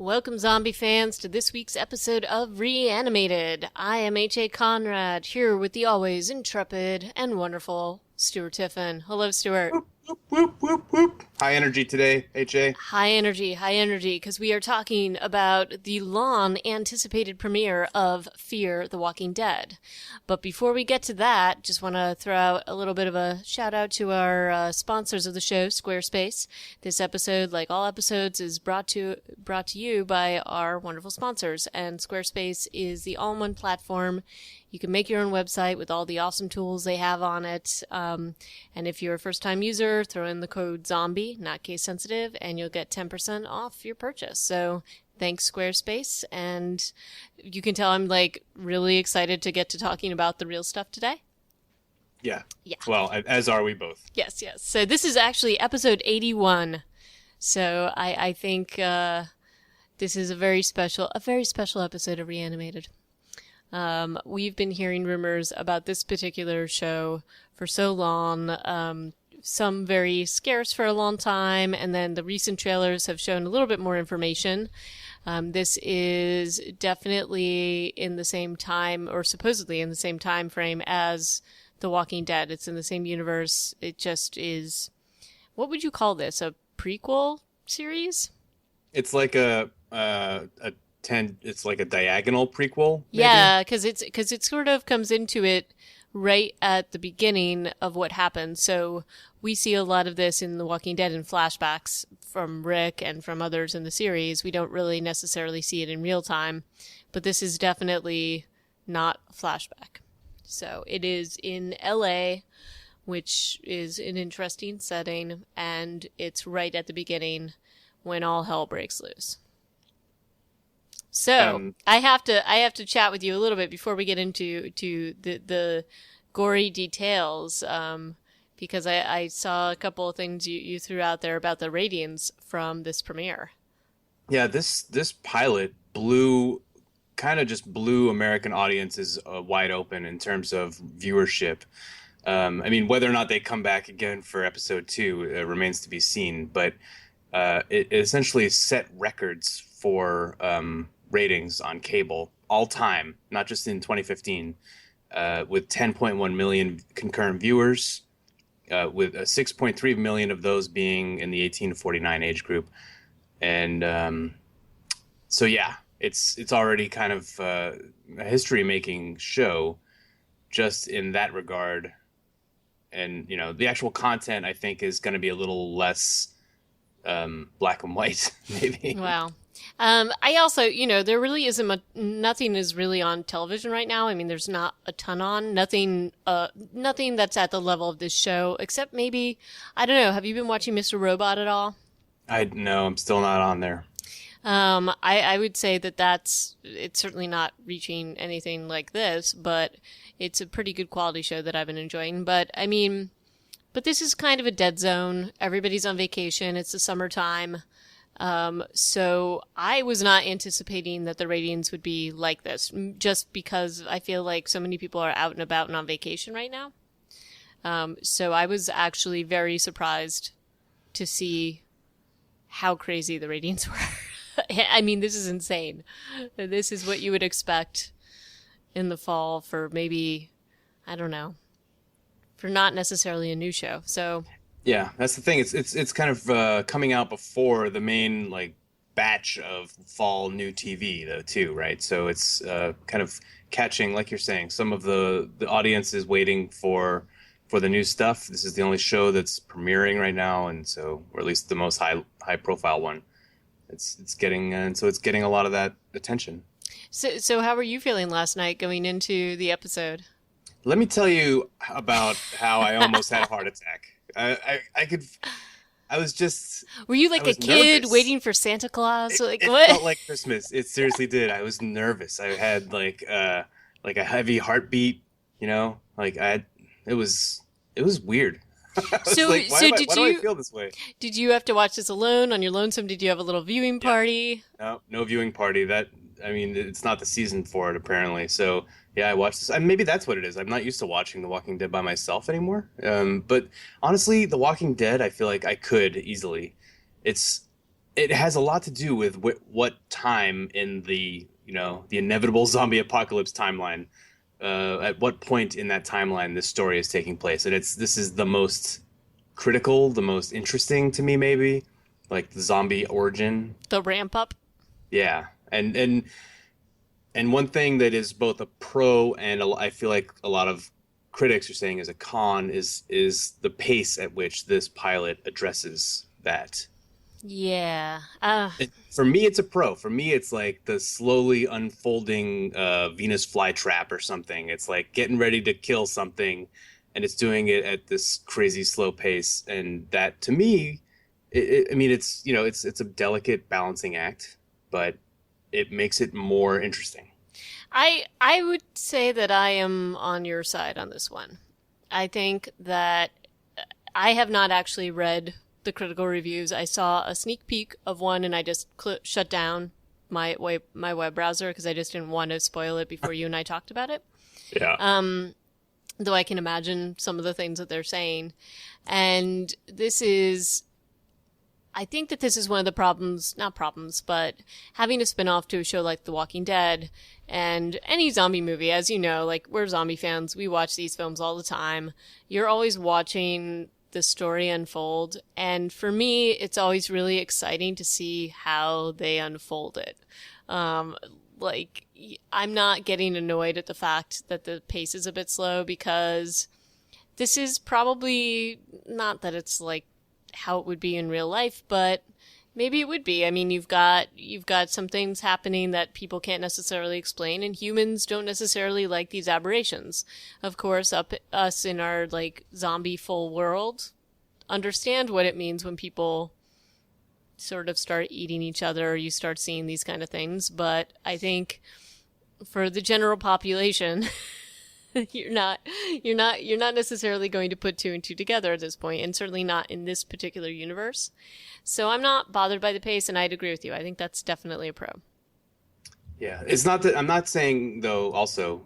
Welcome, zombie fans, to this week's episode of Reanimated. I am H.A. Conrad, here with the always intrepid and wonderful Stuart Tiffin. Hello, Stuart. Whoop, whoop, whoop, whoop. High energy today, HA. High energy, because we are talking about the long-anticipated premiere of Fear the Walking Dead. But before we get to that, just want to throw out a little bit of a shout-out to our sponsors of the show, Squarespace. This episode, like all episodes, is brought to you by our wonderful sponsors, and Squarespace is the all-in-one platform. You can make your own website with all the awesome tools they have on it. And if you're a first-time user, throw in the code ZOMBIE, not case sensitive, and you'll get 10% off your purchase. So thanks, Squarespace. And you can tell I'm really excited to get to talking about the real stuff today. Yeah. Yeah. Well, as are we both. Yes. So this is actually episode 81. So I think this is a very special episode of Reanimated. We've been hearing rumors about this particular show for so long, some very scarce for a long time, and then the recent trailers have shown a little bit more information. This is definitely in the same time, or supposedly in the same time frame as The Walking Dead. It's in the same universe. It just is, what would you call this, a prequel series? It's like it's like a diagonal prequel, maybe? Yeah, because it sort of comes into it right at the beginning of what happened. So we see a lot of this in The Walking Dead in flashbacks from Rick and from others in the series. We don't really necessarily see it in real time, but this is definitely not a flashback. So it is in LA, which is an interesting setting, and it's right at the beginning when all hell breaks loose. So I have to chat with you a little bit before we get into the gory details, because I saw a couple of things you threw out there about the ratings from this premiere. Yeah, this pilot blew American audiences wide open in terms of viewership. I mean, whether or not they come back again for episode 2 remains to be seen, but it essentially set records for ratings on cable all time, not just in 2015, with 10.1 million concurrent viewers, with 6.3 million of those being in the 18 to 49 age group. And so, yeah, it's already kind of a history-making show just in that regard. And, you know, the actual content, I think, is going to be a little less black and white, maybe. Wow. I also, there really isn't nothing is really on television right now. I mean, there's not a ton on, nothing that's at the level of this show, except maybe, I don't know, have you been watching Mr. Robot at all? No, I'm still not on there. I would say it's certainly not reaching anything like this, but it's a pretty good quality show that I've been enjoying. But I mean, this is kind of a dead zone. Everybody's on vacation. It's the summertime. So I was not anticipating that the ratings would be like this, just because I feel like so many people are out and about and on vacation right now. So I was actually very surprised to see how crazy the ratings were. I mean, this is insane. This is what you would expect in the fall for maybe, I don't know, for not necessarily a new show. So yeah, that's the thing. It's kind of coming out before the main batch of fall new TV though too, right? So it's kind of catching, like you're saying, some of the audience is waiting for the new stuff. This is the only show that's premiering right now, and so, or at least the most high profile one. It's getting a lot of that attention. So how were you feeling last night going into the episode? Let me tell you about how I almost had a heart attack. I was just... Were you like a kid nervous. Waiting for Santa Claus? It What? felt like Christmas. It seriously did. I was nervous. I had like a heavy heartbeat, it was weird. I was So, like, so why did do you I feel this way? did you have to watch this alone on your lonesome? Did you have a little viewing party? No viewing party. It's not the season for it apparently. So yeah, I watched this. Maybe that's what it is. I'm not used to watching The Walking Dead by myself anymore. But honestly, The Walking Dead, I feel like I could easily. It's it has a lot to do with what time in the, the inevitable zombie apocalypse timeline, at what point in that timeline this story is taking place. And this is the most critical, the most interesting to me, maybe, like the zombie origin. The ramp up. Yeah. And one thing that is both a pro and I feel like a lot of critics are saying is a con is the pace at which this pilot addresses that. Yeah. For me, it's a pro. For me, it's like the slowly unfolding Venus flytrap or something. It's like getting ready to kill something, and it's doing it at this crazy slow pace. And that, to me, I mean, it's it's a delicate balancing act, but it makes it more interesting. I would say that I am on your side on this one. I think that I have not actually read the critical reviews. I saw a sneak peek of one, and I just shut down my web browser because I just didn't want to spoil it before you and I talked about it. Yeah. Though I can imagine some of the things that they're saying, and I think that this is one of the problems, not problems, but having a spin-off to a show like The Walking Dead and any zombie movie, as you know, like we're zombie fans, we watch these films all the time. You're always watching the story unfold. And for me, it's always really exciting to see how they unfold it. Like, I'm not getting annoyed at the fact that the pace is a bit slow because this is probably not that it's like how it would be in real life, but maybe it would be. I mean, you've got some things happening that people can't necessarily explain, and humans don't necessarily like these aberrations. Of course, us in our like zombie full world understand what it means when people sort of start eating each other, or you start seeing these kind of things. But I think for the general population, you're not necessarily going to put two and two together at this point, and certainly not in this particular universe. So I'm not bothered by the pace, and I'd agree with you. I think that's definitely a pro. Yeah, it's not that I'm not saying though also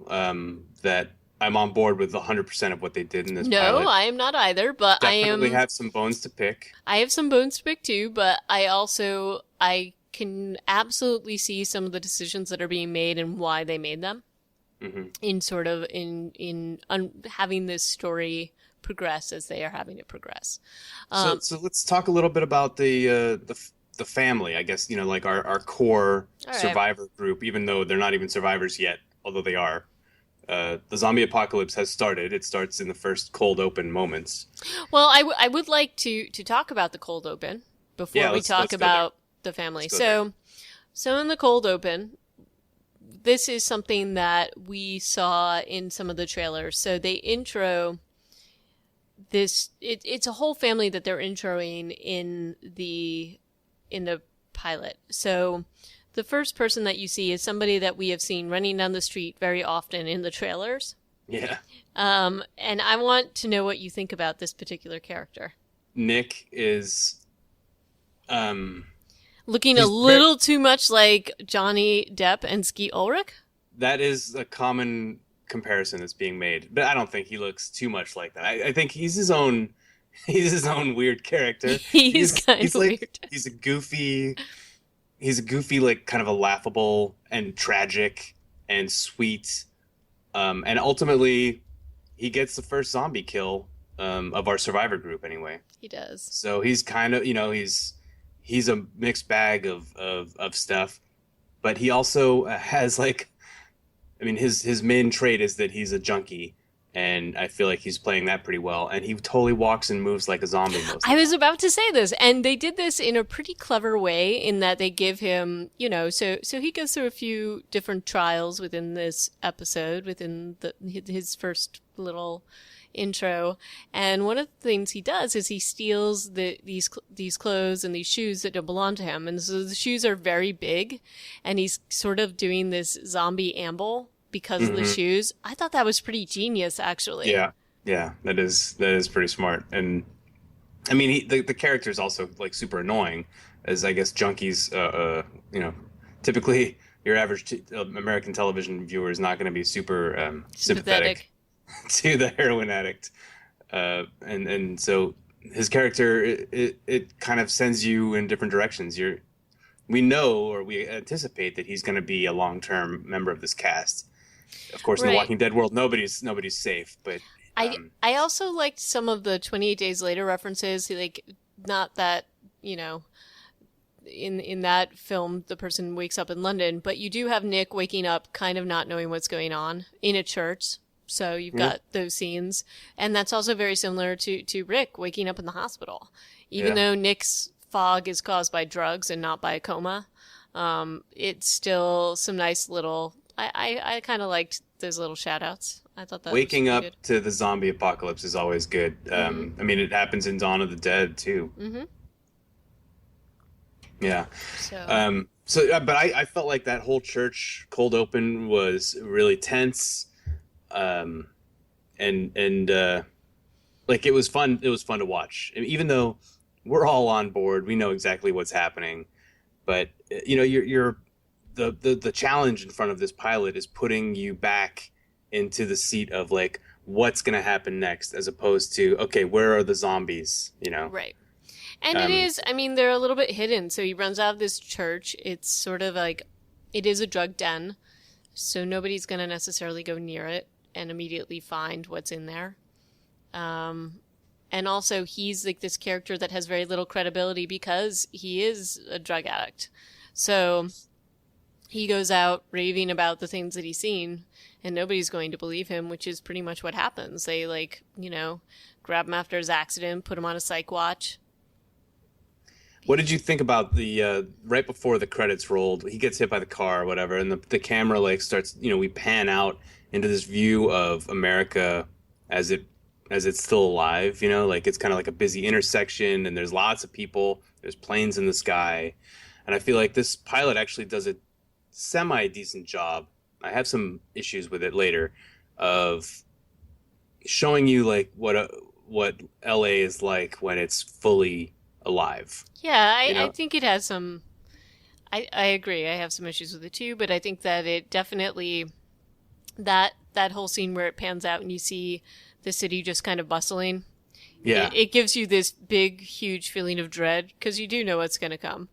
that I'm on board with 100% of what they did in this No, pilot. I am not either, but Definitely have some bones to pick. I have some bones to pick too, but I can absolutely see some of the decisions that are being made and why they made them. Hmm. In sort of having this story progress as they are having it progress. So let's talk a little bit about the family. I guess like our core All right. survivor group, even though they're not even survivors yet, although they are. The zombie apocalypse has started. It starts in the first cold open moments. Well, I would like to talk about the cold open before we talk about the family. So in the cold open, this is something that we saw in some of the trailers. So they intro this. It's a whole family that they're introing in the pilot. So the first person that you see is somebody that we have seen running down the street very often in the trailers. Yeah. And I want to know what you think about this particular character. Nick is looking a little too much like Johnny Depp and Skeet Ulrich. That is a common comparison that's being made, but I don't think he looks too much like that. I think he's his own weird character. He's kind of like, weird. He's a goofy, like kind of a laughable and tragic and sweet. And ultimately he gets the first zombie kill of our survivor group anyway. He does. So he's kind of, he's a mixed bag of stuff, but he also has like, I mean, his main trait is that he's a junkie, and I feel like he's playing that pretty well. And he totally walks and moves like a zombie. I was about to say this, and they did this in a pretty clever way in that they give him, so he goes through a few different trials within this episode, within his first little intro. And one of the things he does is he steals these clothes and these shoes that don't belong to him. And so the shoes are very big, and he's sort of doing this zombie amble because of the shoes. I thought that was pretty genius, actually. Yeah, that is pretty smart. And I mean, the character is also like super annoying, as I guess junkies, typically your average American television viewer is not going to be super sympathetic to the heroin addict, and so his character, it kind of sends you in different directions. We know, or we anticipate that he's going to be a long-term member of this cast. Of course, in the Right. Walking Dead world, nobody's safe, but I also liked some of the 28 Days Later references. Like, not that, you know, in that film the person wakes up in London, but you do have Nick waking up kind of not knowing what's going on in a church. So you've yeah, got those scenes, and that's also very similar to Rick waking up in the hospital. Even yeah. though Nick's fog is caused by drugs and not by a coma, it's still some nice little. I kind of liked those little shout outs. I thought that was Waking pretty up good. to the zombie apocalypse is always good. Mm-hmm. I mean, it happens in Dawn of the Dead too. Mm-hmm. Yeah. So But I felt like that whole church cold open was really tense, um, and like it was fun. It was fun to watch, even though we're all on board. We know exactly what's happening, but you're the challenge in front of this pilot is putting you back into the seat of like what's gonna happen next, as opposed to okay, where are the zombies? right. And it Um, is, I mean, they're a little bit hidden. So he runs out of this church. It's sort of like, it is a drug den. So nobody's going to necessarily go near it and immediately find what's in there. And also, he's like this character that has very little credibility because he is a drug addict. So he goes out raving about the things that he's seen, and nobody's going to believe him, which is pretty much what happens. They, like, grab him after his accident, put him on a psych watch. What did you think about the right before the credits rolled? He gets hit by the car or whatever, and the camera like starts. We pan out into this view of America as it's still alive. Like it's kind of like a busy intersection, and there's lots of people. There's planes in the sky, and I feel like this pilot actually does a semi decent job. I have some issues with it later, of showing you like what LA is like when it's fully alive. Yeah, You I know, think it has some. I agree. I have some issues with it too, but I think that it definitely that whole scene where it pans out and you see the city just kind of bustling. yeah. It gives you this big, huge feeling of dread because you do know what's going to come,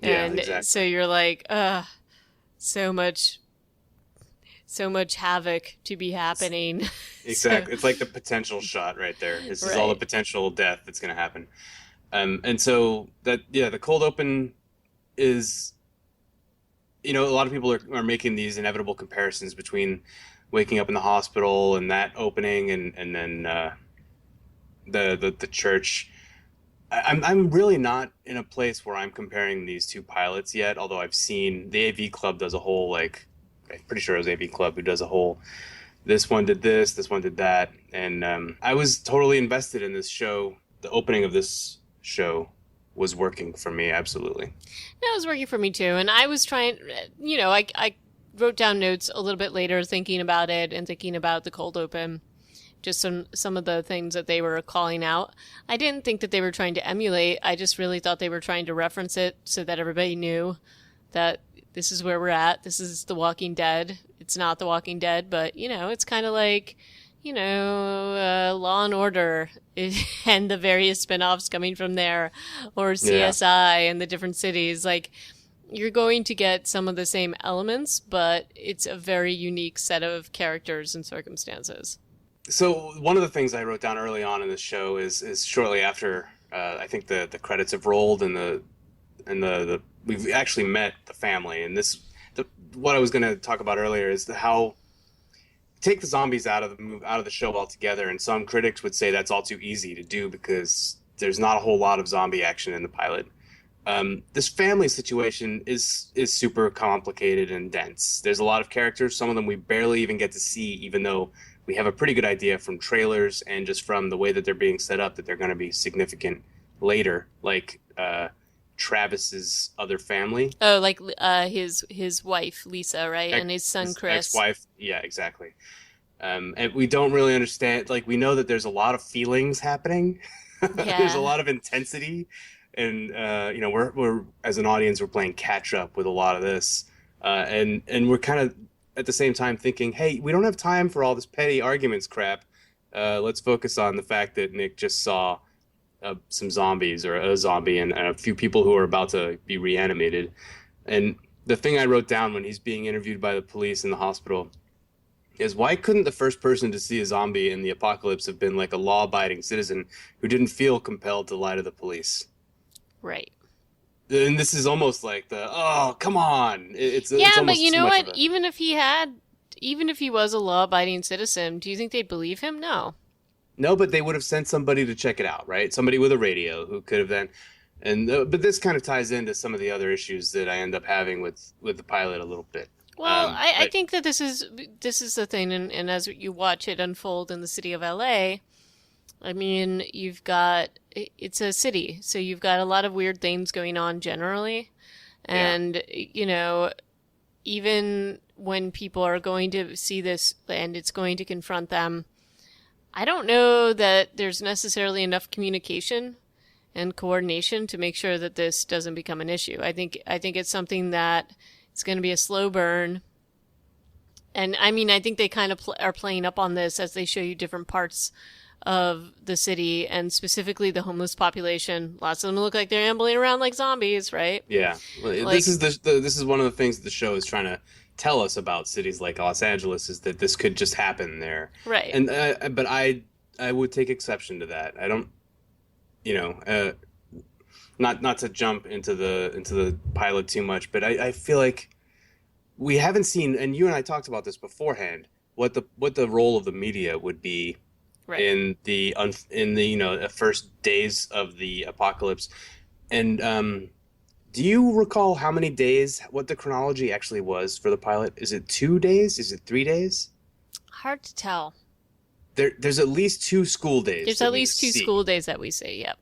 Yeah, and so exactly. you're like, so much, so much havoc to be happening. So Exactly. It's like the potential shot right there. This is all the right, potential death that's going to happen. And so yeah, the cold open is, a lot of people are making these inevitable comparisons between waking up in the hospital and that opening and then the church. I'm really not in a place where I'm comparing these two pilots yet, although I've seen the AV Club does a whole like, I'm pretty sure it was AV Club who does a whole this one did this one did that, and I was totally invested in this show. The opening of this show was working for me absolutely. that was working for me too, and I was trying. I wrote down notes a little bit later, thinking about it and thinking about the cold open. Just some of the things that they were calling out. I didn't think that they were trying to emulate. I just really thought they were trying to reference it so that everybody knew that this is where we're at. This is The Walking Dead. It's not The Walking Dead, but it's kind of like Law and Order and the various spin-offs coming from there, or Yeah. CSI and the different cities. Like, you're going to get some of the same elements, but it's a very unique set of characters and circumstances. So one of the things I wrote down early on in this show is shortly after I think the credits have rolled and the we've actually met the family, and what I was going to talk about earlier is how take the zombies out of the show altogether, and some critics would say that's all too easy to do because there's not a whole lot of zombie action in the pilot. This family situation is super complicated and dense. There's a lot of characters. Some of them we barely even get to see, even though we have a pretty good idea from trailers and just from the way that they're being set up that they're going to be significant later. Like Travis's other family, Oh, like his wife Lisa, right, and his son his Chris. ex-wife. Yeah, exactly. And we don't really understand. Like we know that there's a lot of feelings happening. There's a Yeah, lot of intensity, and we're as an audience we're playing catch up with a lot of this, and we're kind of at the same time thinking, hey, we don't have time for all this petty arguments crap. Let's focus on the fact that Nick just saw some zombies or a zombie and a few people who are about to be reanimated. And the thing I wrote down when he's being interviewed by the police in the hospital is, why couldn't the first person to see a zombie in the apocalypse have been like a law-abiding citizen who didn't feel compelled to lie to the police? Right. And this is almost like oh, come on. It's Yeah, but almost you too know much what? of a... Even if he was a law-abiding citizen, do you think they'd believe him? No. No, but they would have sent somebody to check it out, right? Somebody with a radio who could have then, and but this kind of ties into some of the other issues that I end up having with the pilot a little bit. Well, I think that this is the thing, and as you watch it unfold in the city of LA, I mean, it's a city, so you've got a lot of weird things going on generally, and even when people are going to see this and it's going to confront them, I don't know that there's necessarily enough communication and coordination to make sure that this doesn't become an issue. I think it's something that it's going to be a slow burn. And I mean, I think they kind of are playing up on this as they show you different parts of the city, and specifically the homeless population. Lots of them look like they're ambling around like zombies, right? Yeah. This is one of the things that the show is trying to tell us about cities like Los Angeles, is that this could just happen there. Right. And but I would take exception to that. I don't, not to jump into the pilot too much, but I feel like we haven't seen, and you and I talked about this beforehand, what the role of the media would be in the first days of the apocalypse. And do you recall how many days, what the chronology actually was for the pilot? Is it 2 days? Is it 3 days? Hard to tell. There's at least 2 school days. There's at least 2 school days that we see. Yep.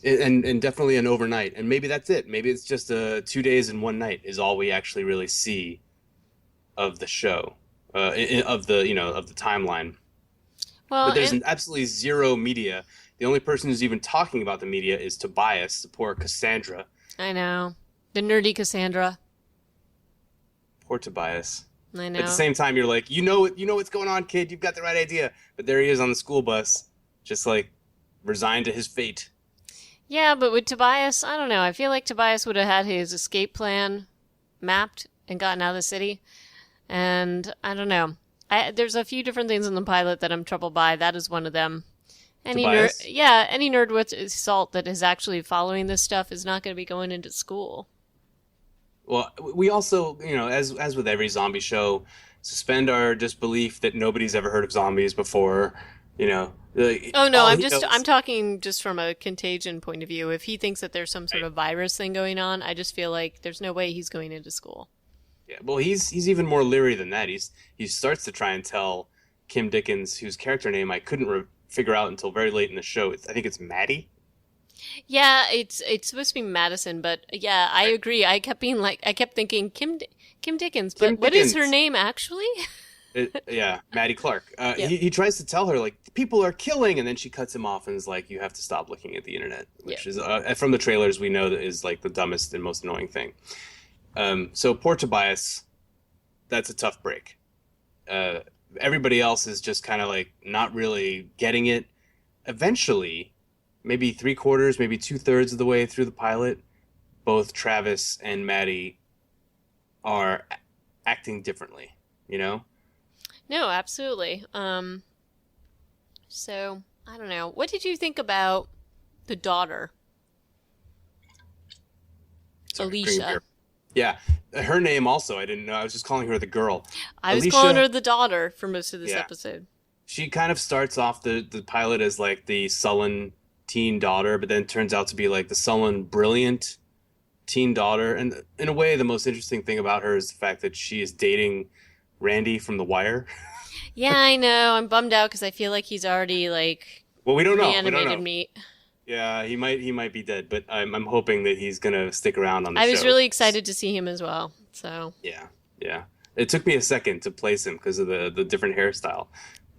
And definitely an overnight, and maybe that's it. Maybe it's just 2 days and 1 night is all we actually really see of the show, of the timeline. Well, but there's absolutely zero media. The only person who's even talking about the media is Tobias, the poor Cassandra. I know, the nerdy Cassandra. Poor Tobias. I know. At the same time, you're like, you know what's going on, kid. You've got the right idea. But there he is on the school bus, just like resigned to his fate. Yeah, but with Tobias, I don't know. I feel like Tobias would have had his escape plan mapped and gotten out of the city. And I don't know. There's a few different things in the pilot that I'm troubled by. That is one of them. Any nerd with salt that is actually following this stuff is not going to be going into school. Well, we also, as with every zombie show, suspend our disbelief that nobody's ever heard of zombies before. Oh no, I'm talking just from a contagion point of view. If he thinks that there's some sort of virus thing going on, I just feel like there's no way he's going into school. Yeah, well, he's even more leery than that. He starts to try and tell Kim Dickens, whose character name I couldn't figure out until very late in the show. I think it's Maddie. Yeah, it's supposed to be Madison, but yeah, I agree. I kept thinking Kim Dickens, but what is her name actually? Maddie Clark. He tries to tell her, like, people are killing, and then she cuts him off and is like, you have to stop looking at the internet, which is, from the trailers, we know that is like the dumbest and most annoying thing. So poor Tobias, that's a tough break. Everybody else is just kind of like not really getting it. Eventually, maybe 3/4, maybe 2/3 of the way through the pilot, both Travis and Maddie are acting differently, No, absolutely. So, I don't know. What did you think about the daughter? Sorry, Alicia. Yeah, her name also, I didn't know. I was just calling her the girl. I was calling her the daughter for most of this episode. She kind of starts off the pilot as like the sullen teen daughter, but then turns out to be like the sullen, brilliant teen daughter. And in a way, the most interesting thing about her is the fact that she is dating Randy from The Wire. Yeah, I know. I'm bummed out because I feel like he's already like we don't know. Reanimated meat. Yeah, he might be dead, but I'm hoping that he's gonna stick around on the show. I was really excited to see him as well. So yeah. It took me a second to place him because of the different hairstyle,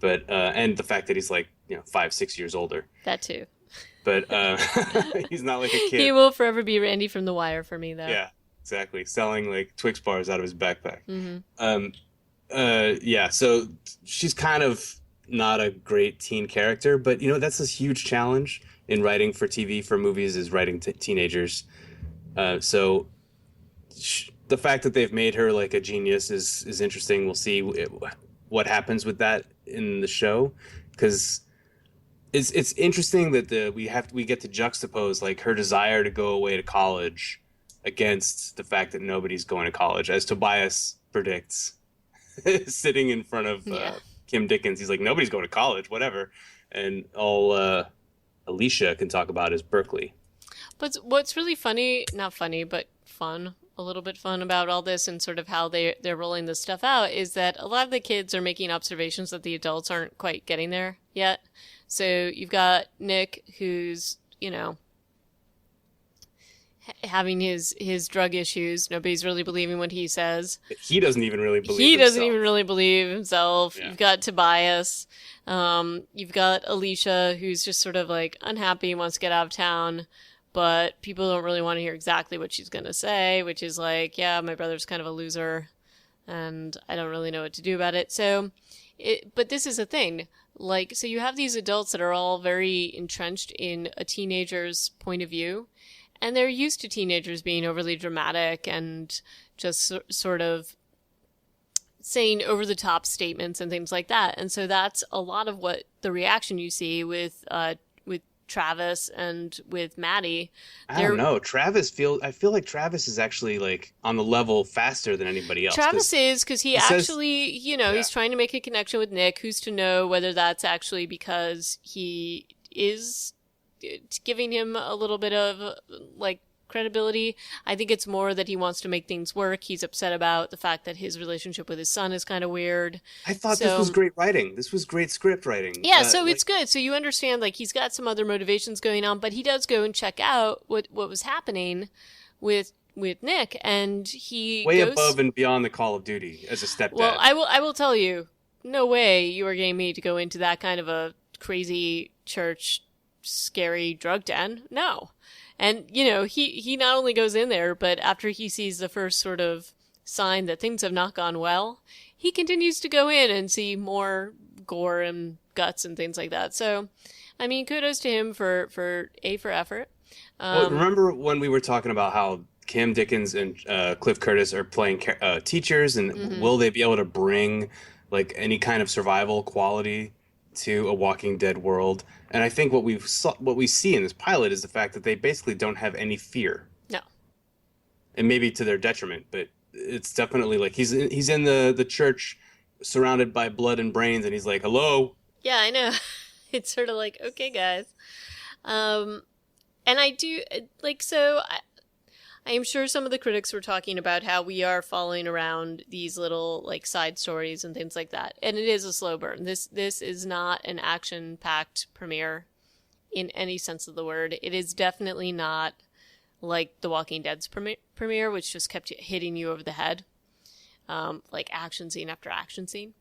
but and the fact that he's like 5-6 years older. That too. But he's not like a kid. He will forever be Randy from The Wire for me, though. Yeah, exactly. Selling like Twix bars out of his backpack. Mm-hmm. So she's kind of not a great teen character, but that's a huge challenge in writing for TV for movies is writing teenagers. So the fact that they've made her like a genius is interesting. We'll see what happens with that in the show because it's interesting that we get to juxtapose like her desire to go away to college against the fact that nobody's going to college, as Tobias predicts, sitting in front of Kim Dickens. He's like, nobody's going to college, whatever, and all Alicia can talk about is Berkeley. But what's really funny, not funny, but fun, a little bit fun about all this and sort of how they're rolling this stuff out is that a lot of the kids are making observations that the adults aren't quite getting there yet. So you've got Nick, who's, having his drug issues. Nobody's really believing what he says. He doesn't even really believe He himself. doesn't even really believe himself. Yeah. You've got Tobias. You've got Alicia, who's just sort of like unhappy, wants to get out of town, but people don't really want to hear exactly what she's going to say, which is like, yeah, my brother's kind of a loser, and I don't really know what to do about it. But this is a thing. Like, so you have these adults that are all very entrenched in a teenager's point of view, and they're used to teenagers being overly dramatic and just sort of saying over-the-top statements and things like that. And so that's a lot of what the reaction you see with Travis and with Maddie. I don't know. I feel like Travis is actually like on the level faster than anybody else. Travis is because he's trying to make a connection with Nick. Who's to know whether that's actually because he is giving him a little bit of like credibility. I think it's more that he wants to make things work. He's upset about the fact that his relationship with his son is kind of weird. I thought this was great writing. This was great script writing. Yeah, so it's good. So you understand, like, he's got some other motivations going on, but he does go and check out what was happening with Nick, and he goes above and beyond the Call of Duty as a stepdad. Well, I will tell you, no way you are getting me to go into that kind of a crazy church, scary drug den. No. And, he not only goes in there, but after he sees the first sort of sign that things have not gone well, he continues to go in and see more gore and guts and things like that. So, I mean, kudos to him for effort. Remember when we were talking about how Kim Dickens and Cliff Curtis are playing teachers, and will they be able to bring like any kind of survival quality to a Walking Dead world? And I think what we see in this pilot is the fact that they basically don't have any fear. No. And maybe to their detriment, but it's definitely like he's in the church surrounded by blood and brains, and he's like, hello. Yeah, I know. It's sort of like, okay, guys. And I do, like, so I am sure some of the critics were talking about how we are following around these little like side stories and things like that. And it is a slow burn. This is not an action-packed premiere in any sense of the word. It is definitely not like The Walking Dead's premiere, which just kept hitting you over the head. Like action scene after action scene.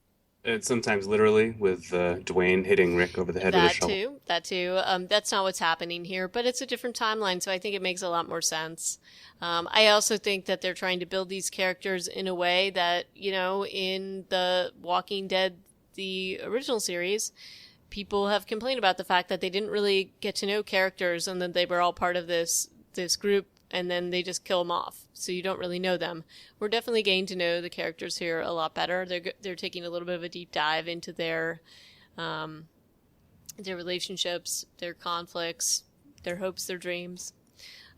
And sometimes literally with Dwayne hitting Rick over the head with a shovel. That too. That's not what's happening here, but it's a different timeline, so I think it makes a lot more sense. I also think that they're trying to build these characters in a way that, in the Walking Dead, the original series, people have complained about the fact that they didn't really get to know characters and that they were all part of this group, and then they just kill them off, so you don't really know them. We're definitely getting to know the characters here a lot better. They're taking a little bit of a deep dive into their relationships, their conflicts, their hopes, their dreams.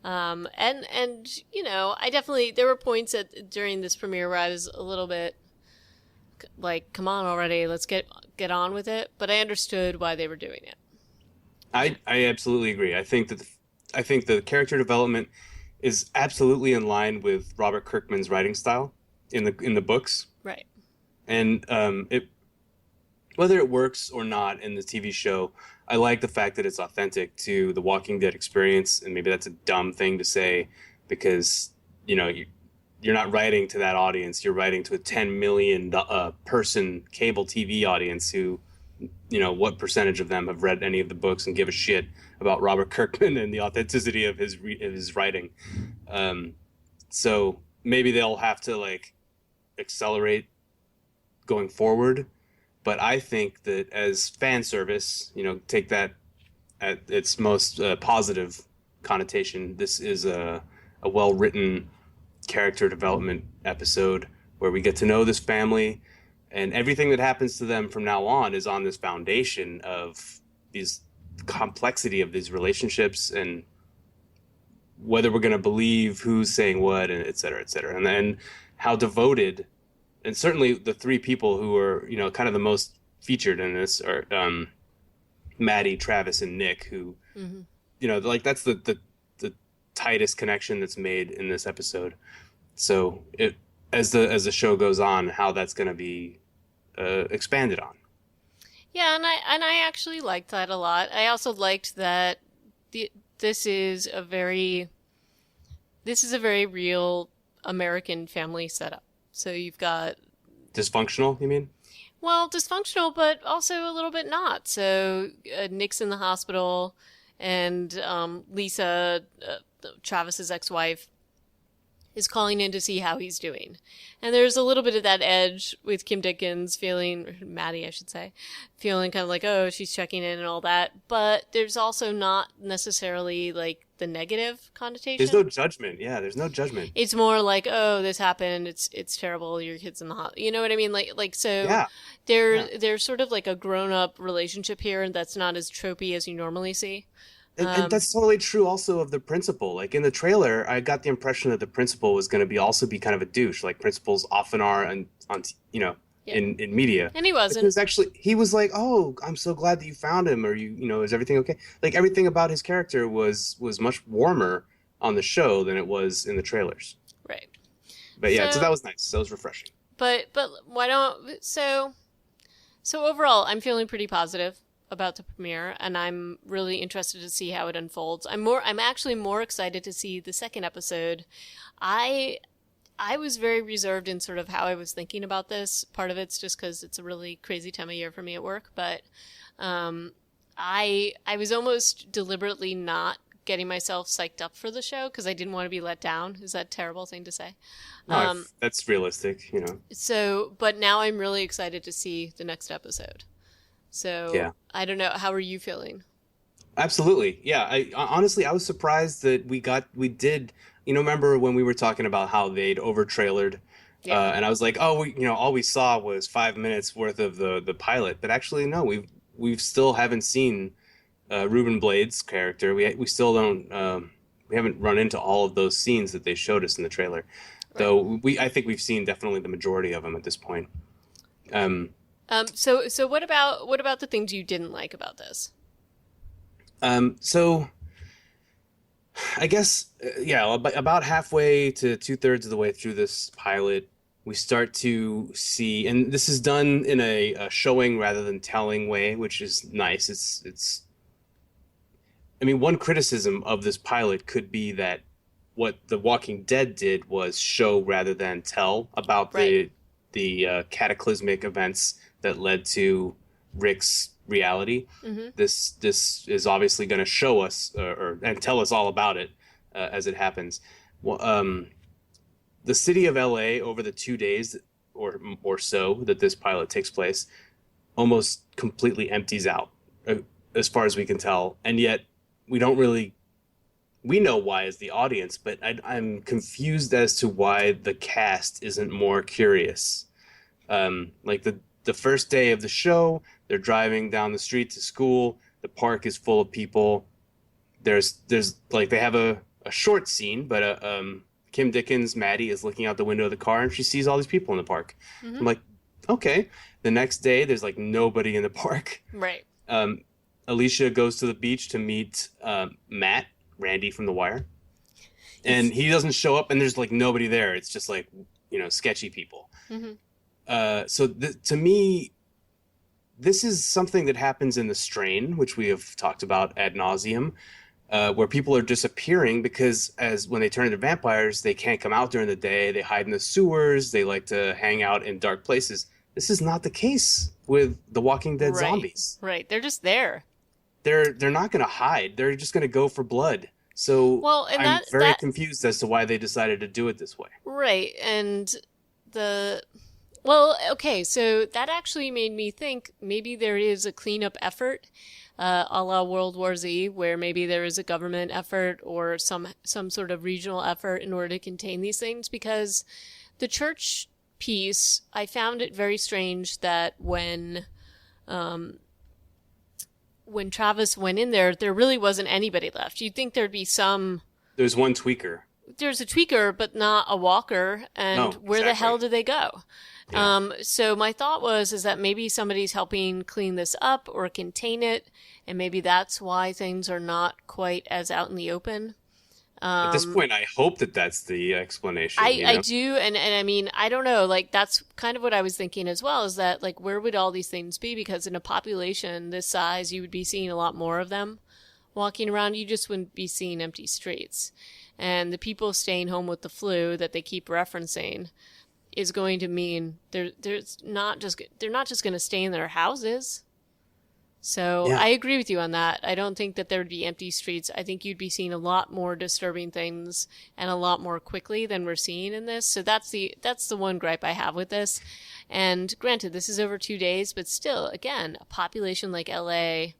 And I definitely, there were points during this premiere where I was a little bit like, come on already, let's get on with it. But I understood why they were doing it. I absolutely agree. I think the character development is absolutely in line with Robert Kirkman's writing style in the books. Right. And whether it works or not in the TV show, I like the fact that it's authentic to the Walking Dead experience. And maybe that's a dumb thing to say because, you're not writing to that audience. You're writing to a 10 million person cable TV audience who, what percentage of them have read any of the books and give a shit about Robert Kirkman and the authenticity of his writing. So maybe they'll have to like accelerate going forward But I think that as fan service, take that at its most positive connotation. This is a well written character development episode where we get to know this family, and everything that happens to them from now on is on this foundation of these complexity of these relationships and whether we're going to believe who's saying what, and et cetera, et cetera. And then how devoted, and certainly the three people who are, kind of the most featured in this are Maddie, Travis, and Nick, who, Mm-hmm. like that's the tightest connection that's made in this episode. So as the show goes on, how that's going to be expanded on. Yeah, and I actually liked that a lot. I also liked that the this is a very real American family setup. So you've got, Dysfunctional, you mean? well, dysfunctional, but also a little bit not. So Nick's in the hospital, and Lisa, Travis's ex-wife, is calling in to see how he's doing. And there's a little bit of that edge with Kim Dickens feeling, Maddie, I should say, feeling kind of like, oh, she's checking in and all that. But there's also not necessarily like the negative connotation. There's no judgment. Yeah, there's no judgment. It's more like, oh, this happened. It's terrible. Your kid's in the hospital. You know what I mean? Like so. Yeah. There's sort of like a grown up relationship here, and that's not as tropey as you normally see. And that's totally true also of the principal. Like in the trailer, I got the impression that the principal was going to be kind of a douche, like principals often are Yeah. in media. And he But wasn't. he was like, "Oh, I'm so glad that you found him," or is everything okay? Like everything about his character was much warmer on the show than it was in the trailers. Right. But yeah, so So, that was nice. That was refreshing. but why don't so overall, I'm feeling pretty positive about the premiere, and I'm really interested to see how it unfolds. I'm actually more excited to see the second episode. I I was very reserved in sort of how I was thinking about this. Part of it's just because it's a really crazy time of year for me at work, but um, I was almost deliberately not getting myself psyched up for the show because I didn't want to be let down. Is that a terrible thing to say? No, that's realistic, So, but now I'm really excited to see the next episode. So, Yeah. I don't know. How are you feeling? Absolutely. Yeah. Honestly, I was surprised that we did, remember when we were talking about how they'd over trailered, Yeah. and I was like, oh, all we saw was 5 minutes worth of the pilot, but actually, no, we've still haven't seen Ruben Blades' character. We still don't, we haven't run into all of those scenes that they showed us in the trailer, Right. though I think we've seen definitely the majority of them at this point. Um, So what about the things you didn't like about this? so I guess, yeah, about halfway to two-thirds of the way through this pilot, we start to see, and this is done in a showing rather than telling way, which is nice. I mean, one criticism of this pilot could be that what The Walking Dead did was show rather than tell about Right. the cataclysmic events that led to Rick's reality. Mm-hmm. This is obviously going to show us and tell us all about it as it happens. Well, the city of LA over the 2 days or so that this pilot takes place almost completely empties out as far as we can tell, and yet we don't really we know why as the audience, but I'm confused as to why the cast isn't more curious. Like the first day of the show, they're driving down the street to school. The park is full of people. There's like they have a short scene, but Kim Dickens, Maddie, is looking out the window of the car and she sees all these people in the park. Mm-hmm. I'm like, okay. The next day, there's like nobody in the park. Right. Alicia goes to the beach to meet Matt, Randy from The Wire, and he doesn't show up, and there's like nobody there. It's just like sketchy people. Mm-hmm. So to me, this is something that happens in The Strain, which we have talked about ad nauseum, where people are disappearing because when they turn into vampires, they can't come out during the day. They hide in the sewers. They like to hang out in dark places. This is not the case with The Walking Dead Right. zombies. Right. They're just there. They're not going to hide. They're just going to go for blood. So Well, and I'm very that confused as to why they decided to do it this way. right, and the Well, okay, so that actually made me think maybe there is a cleanup effort, a la World War Z, where maybe there is a government effort or some sort of regional effort in order to contain these things. Because the church piece, I found it very strange that when Travis went in there, there really wasn't anybody left. You'd think there'd be some. There's one tweaker. There's a tweaker, but not a walker. And No, where the hell exactly. did they go? Yeah. So my thought is that maybe somebody's helping clean this up or contain it, and maybe that's why things are not quite as out in the open. At this point, I hope that that's the explanation, I do, and I mean, I don't know, like, that's kind of what I was thinking as well, is that, like, where would all these things be? Because in a population this size, you would be seeing a lot more of them walking around. You just wouldn't be seeing empty streets. And the people staying home with the flu that they keep referencing is going to mean they're not just going to stay in their houses. So Yeah. I agree with you on that. I don't think that there would be empty streets. I think you'd be seeing a lot more disturbing things and a lot more quickly than we're seeing in this. So that's the one gripe I have with this. And granted, this is over 2 days, but still, again, a population like LA,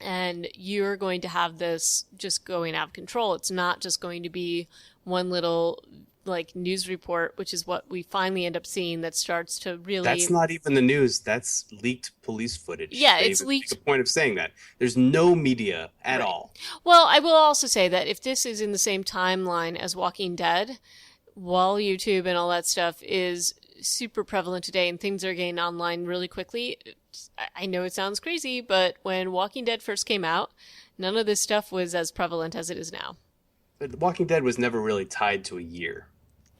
and you're going to have this just going out of control. It's not just going to be one little like news report, which is what we finally end up seeing, that starts to really. That's not even the news. That's leaked police footage. Yeah, They it's even leaked. make a point of saying that. There's no media at Right. all. Well, I will also say that if this is in the same timeline as Walking Dead, while YouTube and all that stuff is super prevalent today and things are getting online really quickly, I know it sounds crazy, but when Walking Dead first came out, none of this stuff was as prevalent as it is now. But The Walking Dead was never really tied to a year.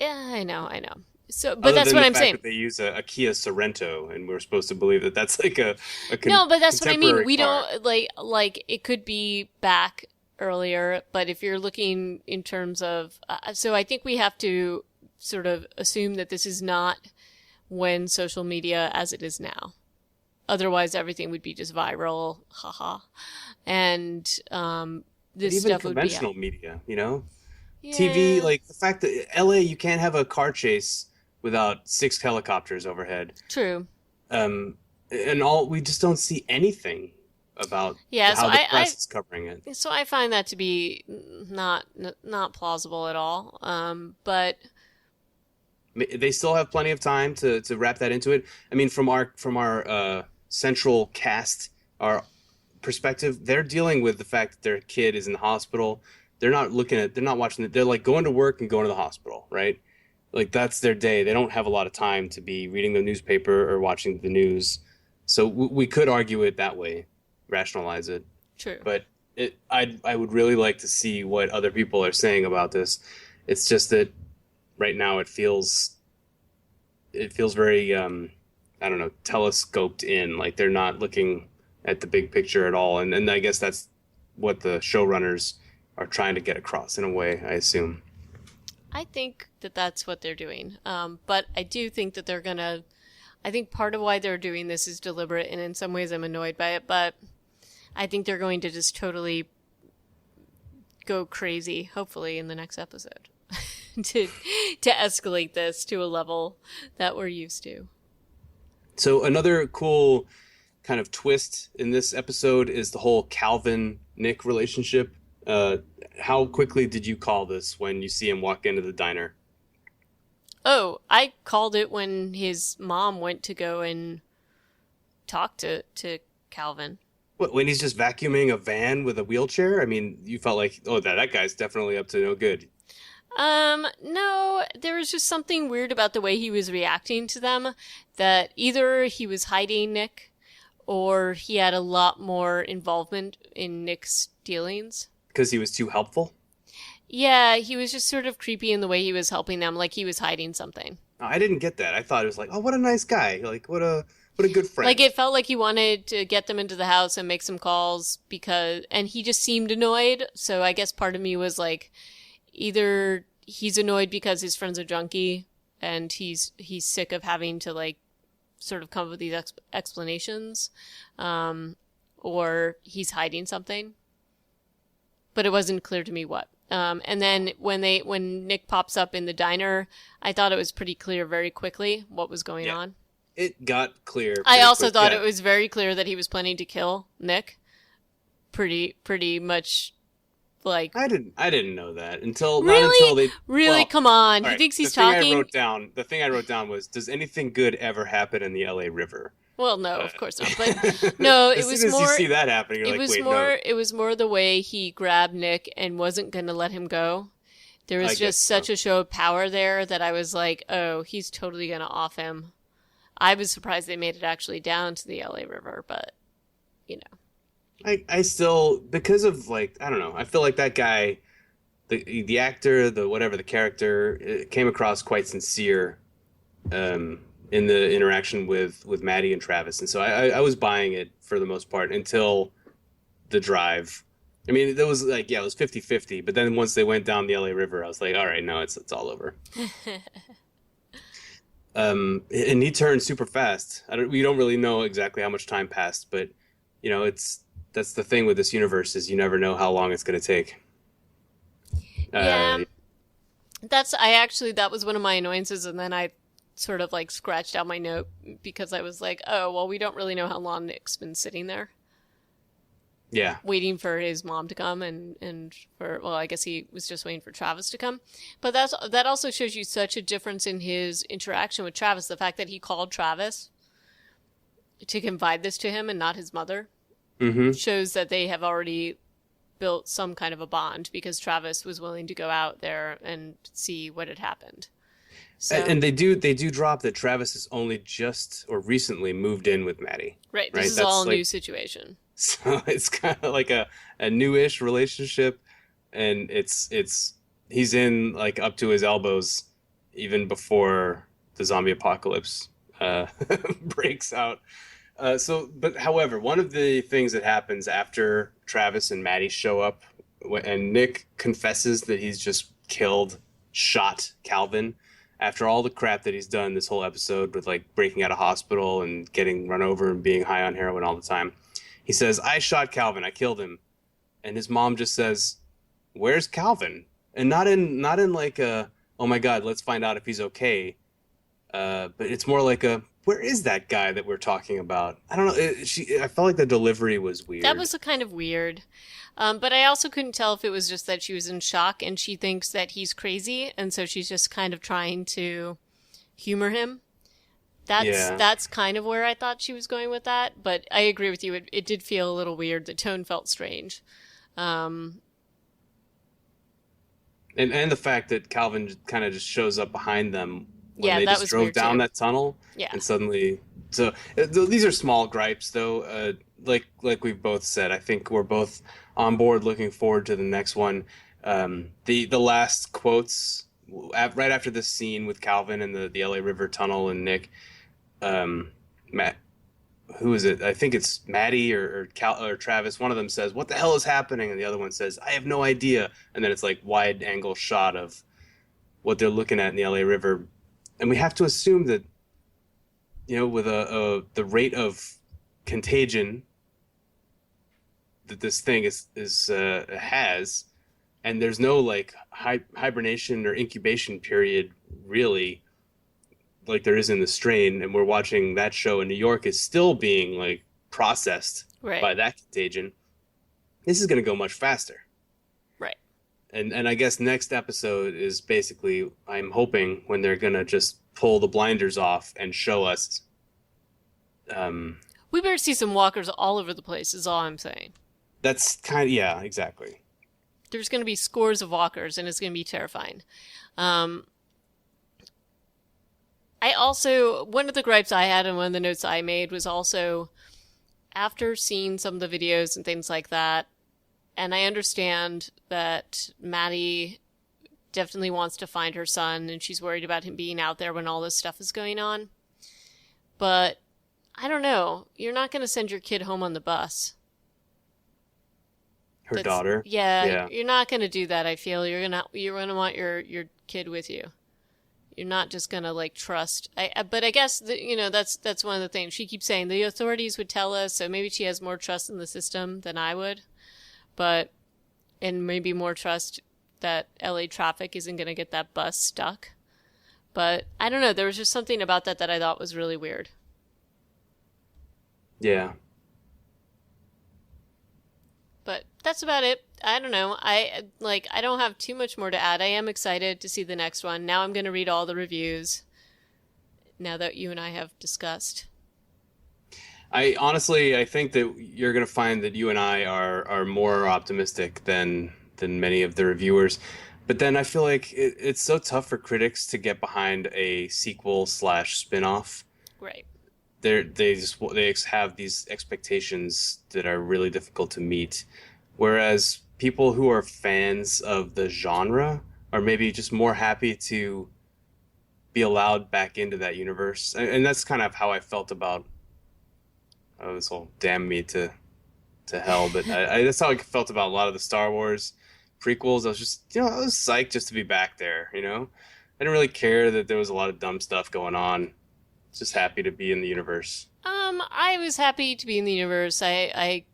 Yeah, I know, I know. So, but Other that's than what the I'm fact saying. that they use a Kia Sorento, and we're supposed to believe that that's like a No, but that's what I mean. contemporary We car. don't like it could be back earlier, but if you're looking in terms of, so I think we have to sort of assume that this is not when social media as it is now. Otherwise, everything would be just viral, haha, and But this even stuff would be conventional media, TV, yeah, like the fact that LA, you can't have a car chase without six helicopters overhead. true. And we just don't see anything about Yeah, so how the press is covering it. I find that to be not plausible at all. But They still have plenty of time to wrap that into it. I mean, from our central cast, our perspective, they're dealing with the fact that their kid is in the hospital. They're not watching it. They're like going to work and going to the hospital, right? Like that's their day. They don't have a lot of time to be reading the newspaper or watching the news. So we could argue it that way, rationalize it. true. But I would really like to see what other people are saying about this. It's just that right now it feels very I don't know, telescoped in, like they're not looking at the big picture at all. And I guess that's what the showrunners are trying to get across in a way, I assume. I think that that's what they're doing. But I do think that I think part of why they're doing this is deliberate, and in some ways I'm annoyed by it, but I think they're going to just totally go crazy, hopefully, in the next episode to escalate this to a level that we're used to. So another cool kind of twist in this episode is the whole Calvin Nick relationship. How quickly did you call this when you see him walk into the diner? Oh, I called it when his mom went to go and talk to Calvin. What, when he's just vacuuming a van with a wheelchair? I mean, you felt like, oh, that guy's definitely up to no good. No, there was just something weird about the way he was reacting to them, that either he was hiding Nick or he had a lot more involvement in Nick's dealings. Because he was too helpful? Yeah, he was just sort of creepy in the way he was helping them, like he was hiding something. No, I didn't get that. I thought it was like, oh, what a nice guy. Like, what a good friend. Like, it felt like he wanted to get them into the house and make some calls and he just seemed annoyed. So I guess part of me was like, either he's annoyed because his friend's a junkie and he's sick of having to like sort of come up with these explanations, or he's hiding something. But it wasn't clear to me what. And then when Nick pops up in the diner, I thought it was pretty clear very quickly what was going on. It got clear. I also thought it was very clear that he was planning to kill Nick. Pretty much, like, I didn't know that until really, not until they really. well, come on, he right, thinks he's the thing talking. The thing I wrote down was, does anything good ever happen in the LA River? Well, no, of course not. But no, it as was soon as more. you see that happening, you're It like, was wait, more. no. It was more the way he grabbed Nick and wasn't going to let him go. There was just such a show of power there that I was like, oh, he's totally going to off him. I was surprised they made it actually down to the LA River, but, you know. I still, because of, like, I don't know, I feel like that guy, the actor, the character, it came across quite sincere in the interaction with Maddie and Travis. And so I was buying it for the most part until the drive. I mean, it was like, yeah, it was 50-50. But then once they went down the LA River, I was like, all right, no, it's all over. And he turned super fast. We don't really know exactly how much time passed, but you know, that's the thing with this universe, is you never know how long it's going to take. Yeah, that was one of my annoyances, and then I sort of like scratched out my note because I was like, oh, well, we don't really know how long Nick's been sitting there. Yeah. Waiting for his mom to come and for, well, I guess he was just waiting for Travis to come. But that also shows you such a difference in his interaction with Travis. The fact that he called Travis to confide this to him and not his mother shows that they have already built some kind of a bond, because Travis was willing to go out there and see what had happened. So, and they do drop that Travis has only just or recently moved in with Maddie. Right. This is all a new situation. So it's kind of like a newish relationship, and he's in like up to his elbows even before the zombie apocalypse breaks out. But however, one of the things that happens after Travis and Maddie show up, and Nick confesses that he's just shot Calvin, after all the crap that he's done this whole episode with like breaking out of hospital and getting run over and being high on heroin all the time. He says, I shot Calvin. I killed him. And his mom just says, where's Calvin? And not in like a, oh my God, let's find out if he's okay. But it's more like a, where is that guy that we're talking about? I don't know. I felt like the delivery was weird. That was kind of weird. But I also couldn't tell if it was just that she was in shock and she thinks that he's crazy. And so she's just kind of trying to humor him. That's kind of where I thought she was going with that. But I agree with you. It did feel a little weird. The tone felt strange. And the fact that Calvin kind of just shows up behind them when they that just was drove weird down too. that tunnel. Yeah. And suddenly, so these are small gripes though. Like we've both said, I think we're both on board, looking forward to the next one. The last quotes right after this scene with Calvin and the LA River tunnel and Nick, Matt, who is it? I think it's Maddie or Travis. One of them says, "What the hell is happening?" And the other one says, "I have no idea." And then it's like wide angle shot of what they're looking at in the LA River, and we have to assume that, you know, with the rate of contagion that this thing has, and there's no like hibernation or incubation period really, like there is in the strain, and we're watching that show in New York is still being like processed by that contagion. This is going to go much faster. Right. And I guess next episode is basically, I'm hoping, when they're going to just pull the blinders off and show us. We better see some walkers all over the place is all I'm saying. That's kind of, yeah, exactly. There's going to be scores of walkers, and it's going to be terrifying. I also, one of the gripes I had and one of the notes I made was also, after seeing some of the videos and things like that, and I understand that Maddie definitely wants to find her son, and she's worried about him being out there when all this stuff is going on. But, I don't know, you're not going to send your kid home on the bus. Her daughter? Yeah, you're not going to do that, I feel. You're going to want your kid with you. You're not just going to like trust. But I guess that's one of the things she keeps saying. The authorities would tell us, so maybe she has more trust in the system than I would, and maybe more trust that LA traffic isn't going to get that bus stuck. But I don't know. There was just something about that I thought was really weird. Yeah. But that's about it. I don't know. I don't have too much more to add. I am excited to see the next one. Now I'm going to read all the reviews now that you and I have discussed. I think that you're going to find that you and I are more optimistic than many of the reviewers. But then I feel like it's so tough for critics to get behind a sequel / spin-off. Right. They have these expectations that are really difficult to meet. Whereas people who are fans of the genre are maybe just more happy to be allowed back into that universe. And that's kind of how I felt about this whole damn me to hell. But that's how I felt about a lot of the Star Wars prequels. I was just, I was psyched just to be back there, I didn't really care that there was a lot of dumb stuff going on. Just happy to be in the universe. I was happy to be in the universe. I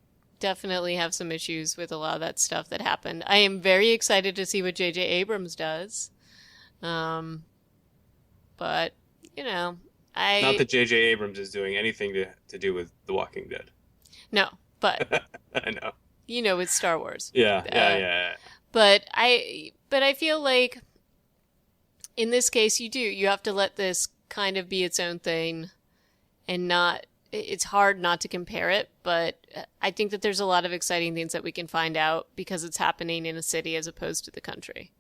definitely have some issues with a lot of that stuff that happened. I am very excited to see what J.J. Abrams does. But, not that J.J. Abrams is doing anything to do with The Walking Dead. No, but... I know. It's Star Wars. Yeah. But I feel like in this case you have to let this kind of be its own thing and it's hard not to compare it, but I think that there's a lot of exciting things that we can find out because it's happening in a city as opposed to the country.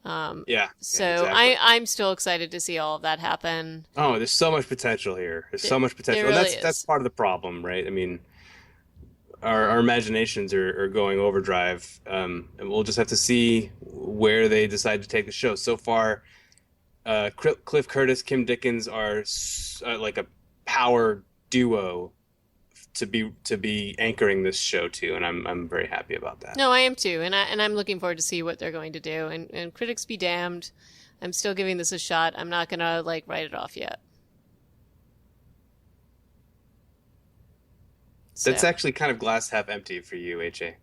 So exactly. I'm still excited to see all of that happen. Oh, there's so much potential here. There's so much potential. Really That's part of the problem, right? I mean, our imaginations are going overdrive, and we'll just have to see where they decide to take the show. So far, Cliff Curtis, Kim Dickens are like a power duo to be anchoring this show too, and I'm very happy about that. No, I am too, and I'm looking forward to see what they're going to do. And critics be damned, I'm still giving this a shot. I'm not gonna write it off yet. That's actually kind of glass half empty for you, HA.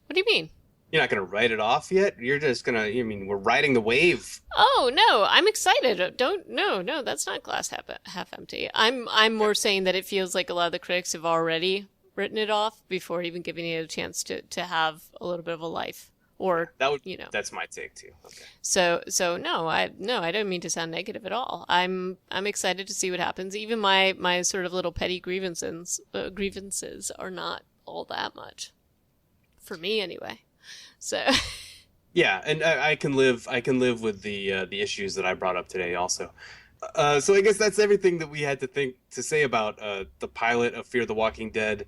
What do you mean? You're not going to write it off yet? You're just going to, we're riding the wave. Oh, no, I'm excited. No, that's not glass half empty. I'm more saying that it feels like a lot of the critics have already written it off before even giving it a chance to have a little bit of a life. Or that's my take too. Okay. So no, I don't mean to sound negative at all. I'm excited to see what happens. Even my sort of little petty grievances are not all that much for me anyway. So yeah, and I can live with the issues that I brought up today also. So I guess that's everything that we had to say about the pilot of Fear the Walking Dead.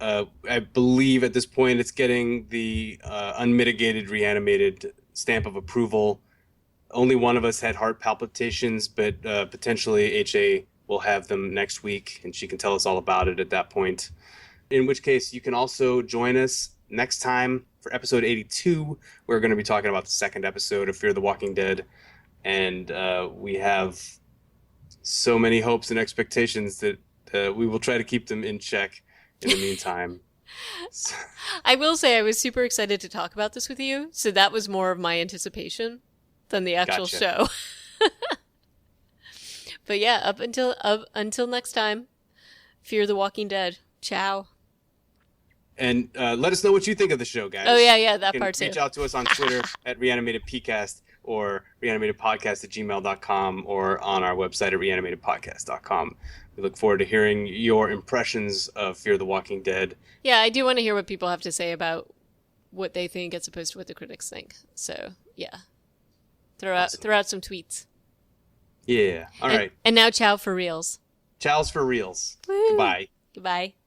I believe at this point it's getting the unmitigated Reanimated stamp of approval. Only one of us had heart palpitations, but potentially HA will have them next week, and she can tell us all about it at that point. In which case, you can also join us next time for episode 82. We're going to be talking about the second episode of Fear the Walking Dead, and we have so many hopes and expectations that we will try to keep them in check. In the meantime, I will say I was super excited to talk about this with you. So that was more of my anticipation than the actual show. But yeah, up until next time, Fear the Walking Dead. Ciao. And let us know what you think of the show, guys. Oh yeah, that part too. Reach out to us on Twitter at ReanimatedPcast or reanimatedpodcast@gmail.com or on our website at reanimatedpodcast.com. We look forward to hearing your impressions of Fear the Walking Dead. Yeah, I do want to hear what people have to say about what they think as opposed to what the critics think. So, yeah. Throw out some tweets. Yeah. All right. And now ciao for reals. Ciao's for reals. Woo. Goodbye. Goodbye.